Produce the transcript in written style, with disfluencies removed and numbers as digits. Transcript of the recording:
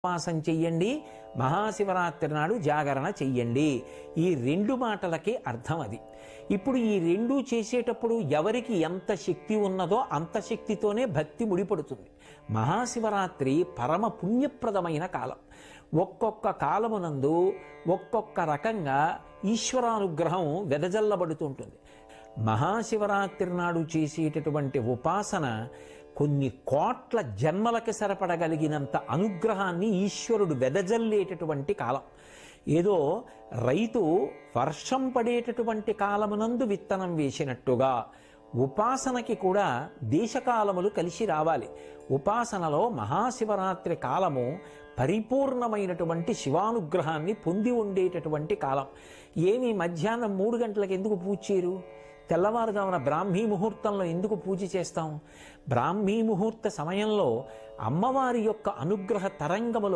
ఉపవాసం చెయ్యండి, మహాశివరాత్రి నాడు జాగరణ చెయ్యండి. ఈ 2 మాటలకి అర్థం అది. ఇప్పుడు ఈ 2 చేసేటప్పుడు ఎవరికి ఎంత శక్తి ఉన్నదో అంత శక్తితోనే భక్తి ముడిపడుతుంది. మహాశివరాత్రి పరమ పుణ్యప్రదమైన కాలం. ఒక్కొక్క కాలమునందు ఒక్కొక్క రకంగా ఈశ్వరానుగ్రహం వెదజల్లబడుతుంటుంది. మహాశివరాత్రి నాడు చేసేటటువంటి ఉపాసన కొన్ని కోట్ల జన్మలకి సరిపడగలిగినంత అనుగ్రహాన్ని ఈశ్వరుడు వెదజల్లేటటువంటి కాలం. ఏదో రైతు వర్షం పడేటటువంటి కాలమునందు విత్తనం వేసినట్టుగా ఉపాసనకి కూడా దేశకాలములు కలిసి రావాలి. ఉపాసనలో మహాశివరాత్రి కాలము పరిపూర్ణమైనటువంటి శివానుగ్రహాన్ని పొంది ఉండేటటువంటి కాలం. ఏమి మధ్యాహ్నం 3 గంటలకు ఎందుకు పూజ చేయరు? తెల్లవారుజామున బ్రాహ్మీ ముహూర్తంలో ఎందుకు పూజ చేస్తాం? బ్రాహ్మీ ముహూర్త సమయంలో అమ్మవారి యొక్క అనుగ్రహ తరంగములు